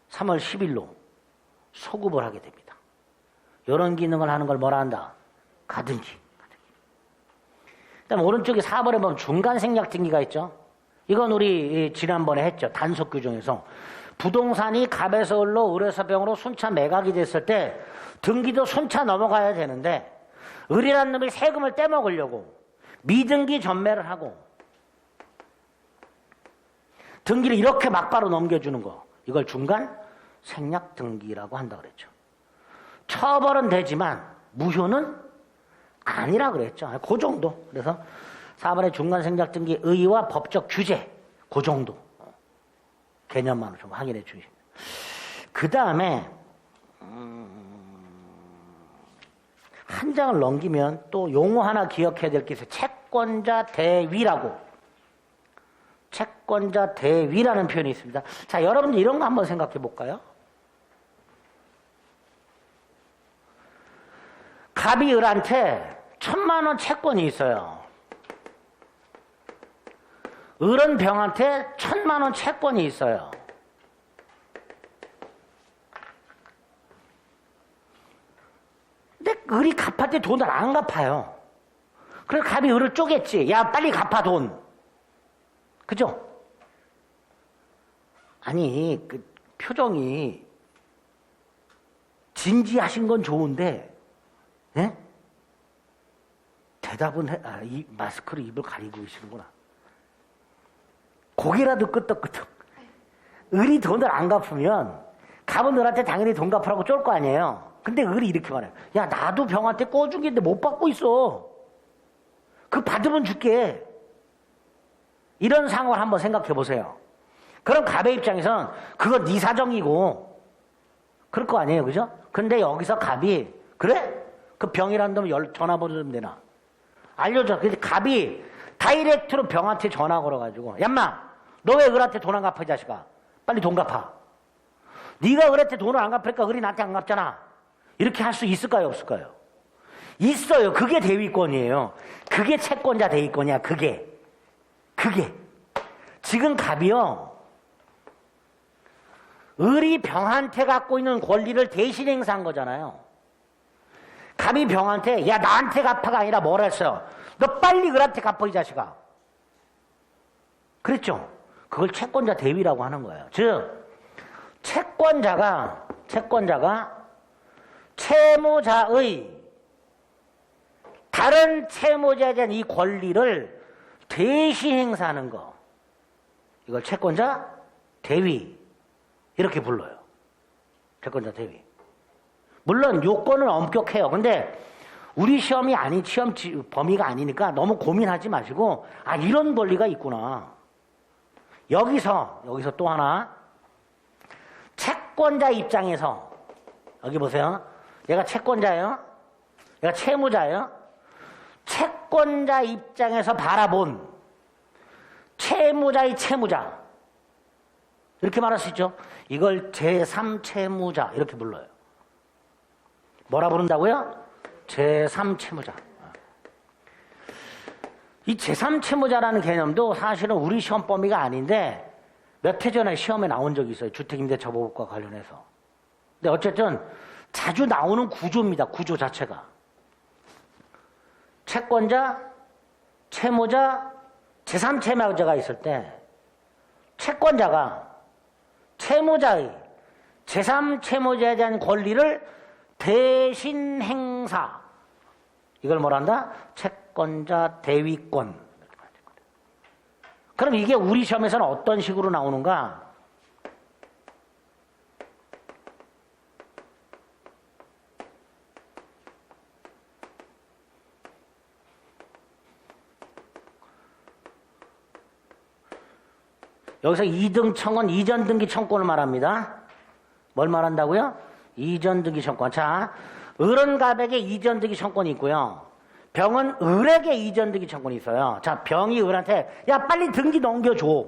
3월 10일로 소급을 하게 됩니다. 이런 기능을 하는 걸 뭐라 한다? 가등기. 그다음 오른쪽에 4번에 보면 중간생략 등기가 있죠. 이건 우리 지난번에 했죠. 단속 규정에서 부동산이 갑에서 을로 을에서 병으로 순차 매각이 됐을 때 등기도 순차 넘어가야 되는데 을이라는 놈이 세금을 떼먹으려고 미등기 전매를 하고 등기를 이렇게 막바로 넘겨주는 거, 이걸 중간 생략등기라고 한다 그랬죠. 처벌은 되지만 무효는 아니라 그랬죠. 그 정도. 그래서 4번의 중간생략등기 의의와 법적 규제, 그 정도 개념만으로 좀 확인해 주시면. 그 다음에 한 장을 넘기면 또 용어 하나 기억해야 될 게 있어요. 채권자 대위라고. 채권자 대위라는 표현이 있습니다. 자, 여러분들 이런 거 한번 생각해 볼까요? 갑이 을한테 1,000만 원 채권이 있어요. 을은 병한테 1,000만 원 채권이 있어요. 근데 을이 갚을 때 돈을 안 갚아요. 그래서 갑이 을을 쪼갰지. 야, 빨리 갚아, 돈. 그죠? 아니, 그 표정이 진지하신 건 좋은데, 예? 대답은 해, 이 마스크로 입을 가리고 계시는구나. 고개라도 끄덕끄덕. 을이 돈을 안 갚으면 갑은 을한테 당연히 돈 갚으라고 쫄 거 아니에요. 근데 을이 이렇게 말해요. 야, 나도 병한테 꿔준 게 있는데 못 받고 있어. 그거 받으면 줄게. 이런 상황을 한번 생각해 보세요. 그럼 갑의 입장에선 그건 네 사정이고 그럴 거 아니에요. 그죠? 근데 여기서 갑이 그래? 그 병이란 놈 전화번호 좀 되나? 알려줘. 근데 갑이 다이렉트로 병한테 전화 걸어가지고 얌마 너 왜 을한테 돈 안 갚아 이 자식아. 빨리 돈 갚아. 네가 을한테 돈을 안 갚으니까 을이 나한테 안 갚잖아. 이렇게 할 수 있을까요? 없을까요? 있어요. 그게 대위권이에요. 그게 채권자 대위권이야. 그게 지금 갑이요 을이 병한테 갖고 있는 권리를 대신 행사한 거잖아요. 갑이 병한테 야 나한테 갚아가 아니라 뭐라 했어요? 너 빨리 을한테 갚아 이 자식아. 그랬죠? 그걸 채권자 대위라고 하는 거예요. 즉 채권자가 채무자의 다른 채무자에 대한 이 권리를 대신 행사하는 거, 이걸 채권자 대위 이렇게 불러요. 채권자 대위. 물론 요건은 엄격해요. 근데 우리 시험이 아닌 시험 범위가 아니니까 너무 고민하지 마시고 이런 권리가 있구나. 여기서 또 하나 채권자 입장에서 여기 보세요. 얘가 채권자예요. 얘가 채무자예요. 채권자 입장에서 바라본 채무자의 채무자 이렇게 말할 수 있죠. 이걸 제3채무자 이렇게 불러요. 뭐라 부른다고요? 제3채무자. 이 제3채무자라는 개념도 사실은 우리 시험 범위가 아닌데 몇 해 전에 시험에 나온 적이 있어요. 주택임대처벌법과 관련해서. 근데 어쨌든 자주 나오는 구조입니다. 구조 자체가. 채권자, 채무자, 제3채무자가 있을 때 채권자가 채무자의 제3채무자에 대한 권리를 대신 행사. 이걸 뭐란다? 채권자 대위권. 그럼 이게 우리 시험에서는 어떤 식으로 나오는가? 여기서 2등 청원, 이전 등기 청구권을 말합니다. 뭘 말한다고요? 이전 등기 청구권. 자, 을은 갑에게 이전 등기 청구권이 있고요. 병은 을에게 이전 등기 청구권이 있어요. 자, 병이 을한테 야 빨리 등기 넘겨줘.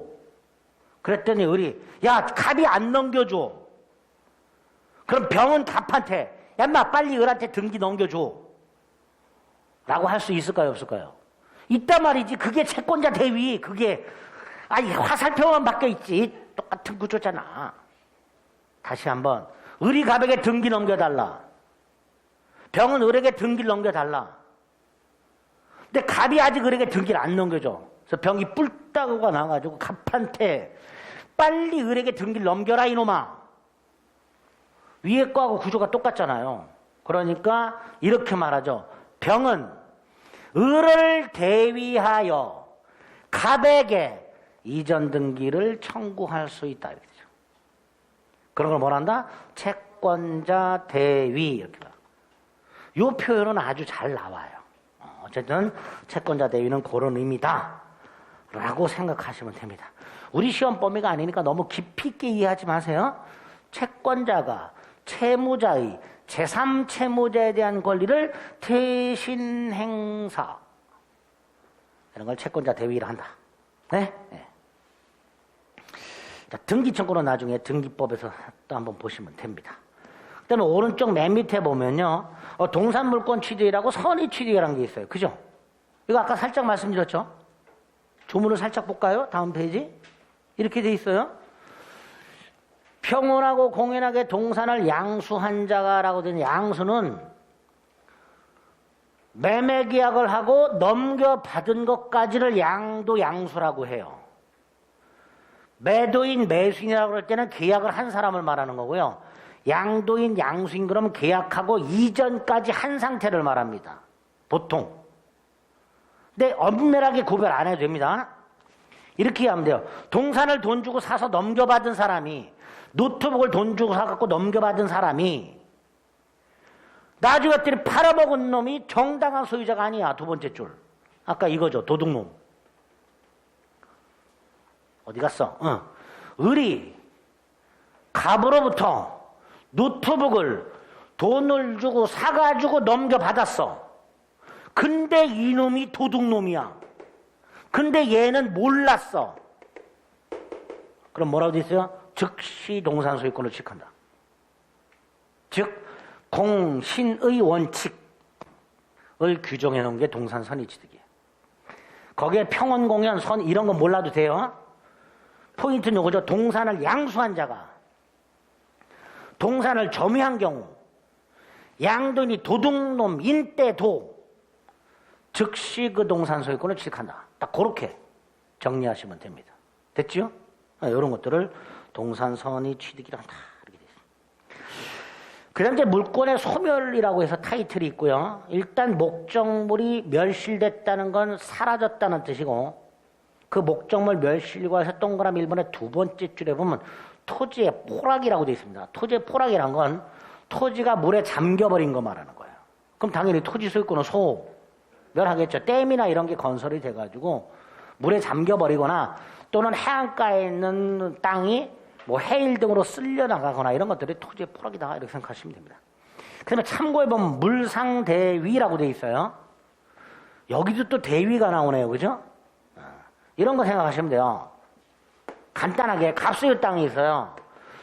그랬더니 을이 야 갑이 안 넘겨줘. 그럼 병은 갑한테 야 인마 빨리 을한테 등기 넘겨줘. 라고 할 수 있을까요? 없을까요? 있단 말이지. 그게 채권자 대위. 그게 화살표만 바뀌어 있지. 똑같은 구조잖아. 다시 한번 을이 갑에게 등기 넘겨달라. 병은 을에게 등기를 넘겨달라. 근데 갑이 아직 을에게 등기를 안 넘겨줘. 그래서 병이 뿔따구가 나가지고 갑한테 빨리 을에게 등기를 넘겨라 이놈아. 위에 거하고 구조가 똑같잖아요. 그러니까 이렇게 말하죠. 병은 을을 대위하여 갑에게 이전 등기를 청구할 수 있다. 이렇죠. 그런 걸 뭐란다? 채권자 대위 이렇게. 이 표현은 아주 잘 나와요. 어쨌든 채권자 대위는 그런 의미다 라고 생각하시면 됩니다. 우리 시험 범위가 아니니까 너무 깊이 있게 이해하지 마세요. 채권자가 채무자의 제3채무자에 대한 권리를 대신 행사, 이런 걸 채권자 대위를 한다. 네? 네. 자, 등기청구는 나중에 등기법에서 또 한번 보시면 됩니다. 그다음에 오른쪽 맨 밑에 보면요, 동산물권 취득이라고 선의취득이라는 게 있어요. 그죠? 이거 아까 살짝 말씀드렸죠? 조문을 살짝 볼까요? 다음 페이지. 이렇게 돼 있어요. 평온하고 공연하게 동산을 양수한 자가라고 된 양수는 매매 계약을 하고 넘겨받은 것까지를 양수라고 해요. 매도인, 매수인이라고 할 때는 계약을 한 사람을 말하는 거고요. 양도인, 양수인 그러면 계약하고 이전까지 한 상태를 말합니다. 보통. 근데 엄밀하게 구별 안 해도 됩니다. 이렇게 하면 돼요. 동산을 돈 주고 사서 넘겨받은 사람이, 노트북을 돈 주고 사갖고 넘겨받은 사람이 나중에 때는 팔아먹은 놈이 정당한 소유자가 아니야. 두 번째 줄. 아까 이거죠. 도둑놈. 어디 갔어? 을이 갑으로부터 노트북을 돈을 주고 사가지고 넘겨받았어. 근데 이놈이 도둑놈이야. 근데 얘는 몰랐어. 그럼 뭐라고 돼 있어요? 즉시 동산 소유권을 취득한다. 즉 공신의 원칙을 규정해 놓은 게 동산 선의취득이에요. 거기에 평온, 공연, 선 이런 거 몰라도 돼요. 포인트는 이거죠. 동산을 양수한 자가 동산을 점유한 경우 양도인이 도둑놈 인때도 즉시 그 동산 소유권을 취득한다. 딱 그렇게 정리하시면 됩니다. 됐죠? 이런 것들을 동산 선의 취득이라 한다. 이렇게 돼 있습니다. 그 다음 이제 물권의 소멸이라고 해서 타이틀이 있고요. 일단 목적물이 멸실됐다는 건 사라졌다는 뜻이고, 그 목적물 멸실과 해서 동그라미 1번의 두 번째 줄에 보면 토지의 포락이라고 되어 있습니다. 토지의 포락이란 건 토지가 물에 잠겨버린 거 말하는 거예요. 그럼 당연히 토지 소유권은 소멸하겠죠. 댐이나 이런 게 건설이 돼가지고 물에 잠겨버리거나 또는 해안가에 있는 땅이 뭐 해일 등으로 쓸려나가거나 이런 것들이 토지의 포락이다 이렇게 생각하시면 됩니다. 그 다음에 참고해보면 물상대위라고 되어 있어요. 여기도 또 대위가 나오네요. 그죠? 이런 거 생각하시면 돼요. 간단하게 갑수유 땅이 있어요.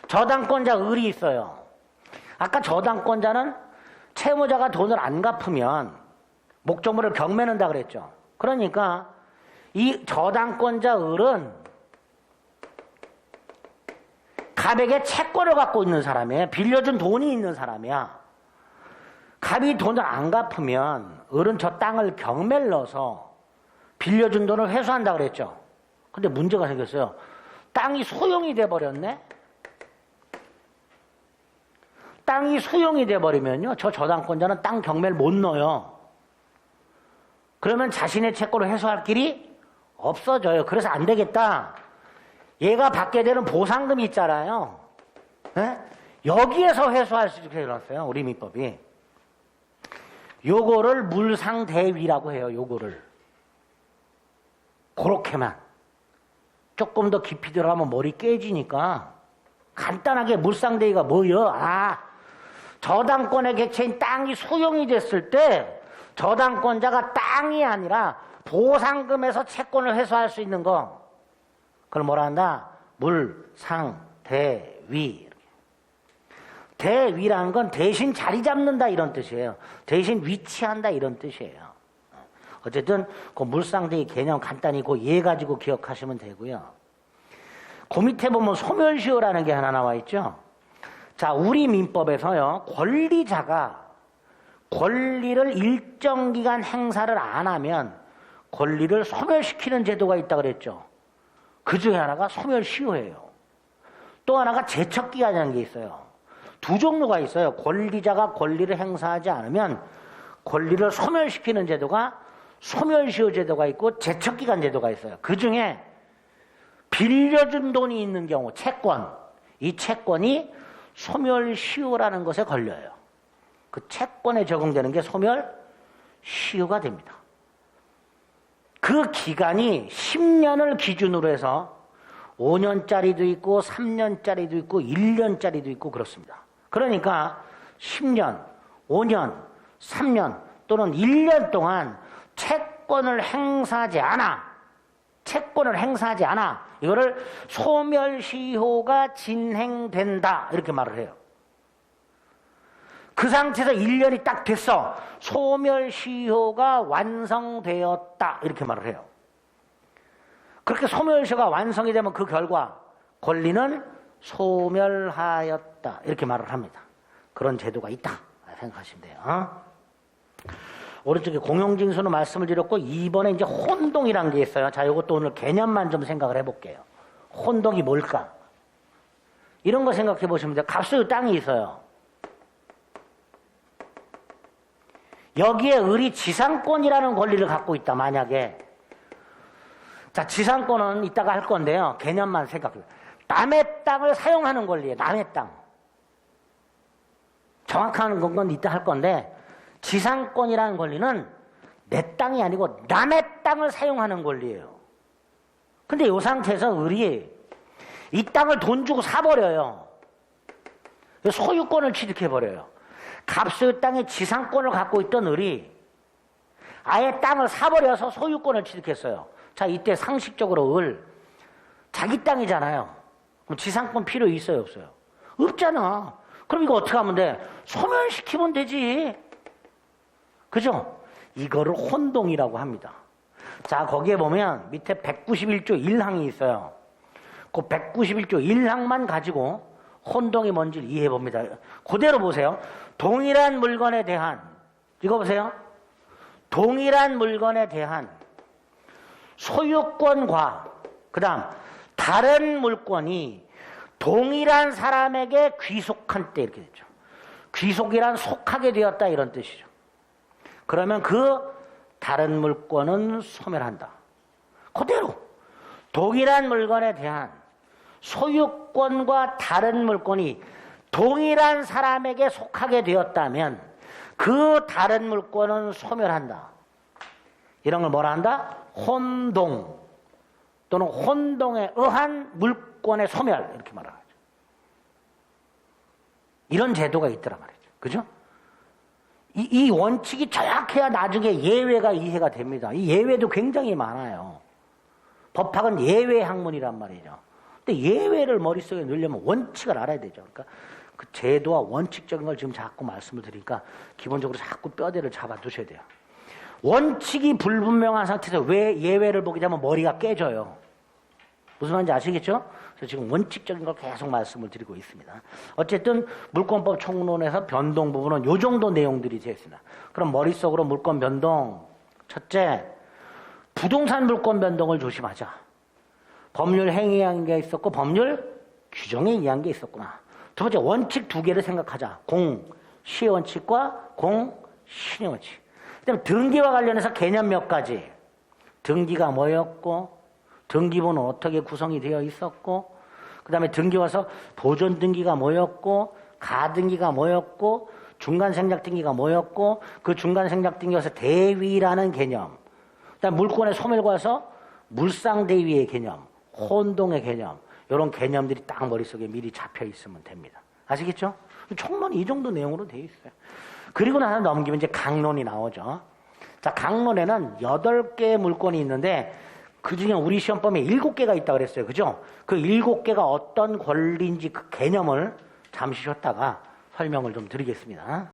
저당권자 을이 있어요. 아까 저당권자는 채무자가 돈을 안 갚으면 목적물을 경매는다 그랬죠. 그러니까 이 저당권자 을은 갑에게 채권을 갖고 있는 사람이에요. 빌려준 돈이 있는 사람이야. 갑이 돈을 안 갚으면 을은 저 땅을 경매를 넣어서 빌려준 돈을 회수한다 그랬죠. 근데 문제가 생겼어요. 땅이 소용이 돼버렸네. 땅이 소용이 돼버리면요, 저 저당권자는 땅 경매를 못 넣어요. 그러면 자신의 채권을 회수할 길이 없어져요. 그래서 안 되겠다. 얘가 받게 되는 보상금이 있잖아요. 네? 여기에서 회수할 수 있게 해놨어요. 우리 민법이. 요거를 물상대위라고 해요. 요거를. 그렇게만. 조금 더 깊이 들어가면 머리 깨지니까 간단하게 물상대위가 뭐예요? 저당권의 객체인 땅이 소용이 됐을 때 저당권자가 땅이 아니라 보상금에서 채권을 회수할 수 있는 거, 그걸 뭐라 한다? 물상대위. 대위라는 건 대신 자리 잡는다 이런 뜻이에요. 대신 위치한다 이런 뜻이에요. 어쨌든 그 물상대위 개념 간단히 그 예 가지고 기억하시면 되고요. 그 밑에 보면 소멸시효라는 게 하나 나와 있죠. 자, 우리 민법에서요, 권리자가 권리를 일정 기간 행사를 안 하면 권리를 소멸시키는 제도가 있다고 그랬죠. 그 중에 하나가 소멸시효예요. 또 하나가 제척기간이라는 게 있어요. 두 종류가 있어요. 권리자가 권리를 행사하지 않으면 권리를 소멸시키는 제도가 소멸시효 제도가 있고 제척기간 제도가 있어요. 그 중에 빌려준 돈이 있는 경우 채권, 이 채권이 소멸시효라는 것에 걸려요. 그 채권에 적용되는 게 소멸시효가 됩니다. 그 기간이 10년을 기준으로 해서 5년짜리도 있고 3년짜리도 있고 1년짜리도 있고 그렇습니다. 그러니까 10년, 5년, 3년 또는 1년 동안 채권을 행사하지 않아 이거를 소멸시효가 진행된다 이렇게 말을 해요. 그 상태에서 1년이 딱 됐어. 소멸시효가 완성되었다 이렇게 말을 해요. 그렇게 소멸시효가 완성이 되면 그 결과 권리는 소멸하였다 이렇게 말을 합니다. 그런 제도가 있다 생각하시면 돼요. 오른쪽에 공용징수로 말씀을 드렸고 2번에 이제 혼동이라는 게 있어요. 자, 이것도 오늘 개념만 좀 생각을 해볼게요. 혼동이 뭘까? 이런 거 생각해 보시면 돼요. 갑수의 땅이 있어요. 여기에 을이 지상권이라는 권리를 갖고 있다. 만약에 자, 지상권은 이따가 할 건데요. 개념만 생각해요. 남의 땅을 사용하는 권리예요. 남의 땅. 정확한 건 이따 할 건데 지상권이라는 권리는 내 땅이 아니고 남의 땅을 사용하는 권리예요. 근데 이 상태에서 을이 이 땅을 돈 주고 사버려요. 소유권을 취득해버려요. 갑수의 땅에 지상권을 갖고 있던 을이 아예 땅을 사버려서 소유권을 취득했어요. 자, 이때 상식적으로 을 자기 땅이잖아요. 그럼 지상권 필요 있어요, 없어요? 없잖아. 그럼 이거 어떻게 하면 돼? 소멸시키면 되지. 그죠? 이거를 혼동이라고 합니다. 자, 거기에 보면 밑에 191조 1항이 있어요. 그 191조 1항만 가지고 혼동이 뭔지를 이해해 봅니다. 그대로 보세요. 동일한 물건에 대한, 이거 보세요. 동일한 물건에 대한 소유권과 그 다음 다른 물건이 동일한 사람에게 귀속한 때 이렇게 되죠. 귀속이란 속하게 되었다 이런 뜻이죠. 그러면 그 다른 물건은 소멸한다. 그대로 동일한 물건에 대한 소유권과 다른 물건이 동일한 사람에게 속하게 되었다면 그 다른 물건은 소멸한다. 이런 걸 뭐라 한다? 혼동 또는 혼동에 의한 물권의 소멸 이렇게 말하죠. 이런 제도가 있더란 말이죠. 그죠? 이 원칙이 정확해야 나중에 예외가 이해가 됩니다. 이 예외도 굉장히 많아요. 법학은 예외 학문이란 말이죠. 근데 예외를 머릿속에 넣으려면 원칙을 알아야 되죠. 그러니까 그 제도와 원칙적인 걸 지금 자꾸 말씀을 드리니까 기본적으로 자꾸 뼈대를 잡아두셔야 돼요. 원칙이 불분명한 상태에서 왜 예외를 보게 되면 머리가 깨져요. 무슨 말인지 아시겠죠? 그래서 지금 원칙적인 걸 계속 말씀을 드리고 있습니다. 어쨌든 물권법 총론에서 변동 부분은 이 정도 내용들이 되어 있습니다. 그럼 머릿속으로 물권 변동. 첫째, 부동산 물권 변동을 조심하자. 법률 행위에 의한 게 있었고 법률 규정에 의한 게 있었구나. 두 번째, 원칙 두 개를 생각하자. 공시의 원칙과 공신의 원칙. 그다음에 등기와 관련해서 개념 몇 가지. 등기가 뭐였고 등기부는 어떻게 구성이 되어 있었고 그 다음에 등기 와서 보존 등기가 뭐였고 가등기가 뭐였고 중간 생략 등기가 뭐였고 그 중간 생략 등기 와서 대위라는 개념 그 다음에 물권의 소멸과 와서 물상대위의 개념 혼동의 개념 이런 개념들이 딱 머릿속에 미리 잡혀 있으면 됩니다. 아시겠죠? 총론이 이 정도 내용으로 되어 있어요. 그리고 나서 넘기면 이제 강론이 나오죠. 자, 강론에는 8개의 물권이 있는데 그 중에 우리 시험범위에 7개가 있다고 그랬어요. 그죠? 그 7개가 어떤 권리인지 그 개념을 잠시 쉬었다가 설명을 좀 드리겠습니다.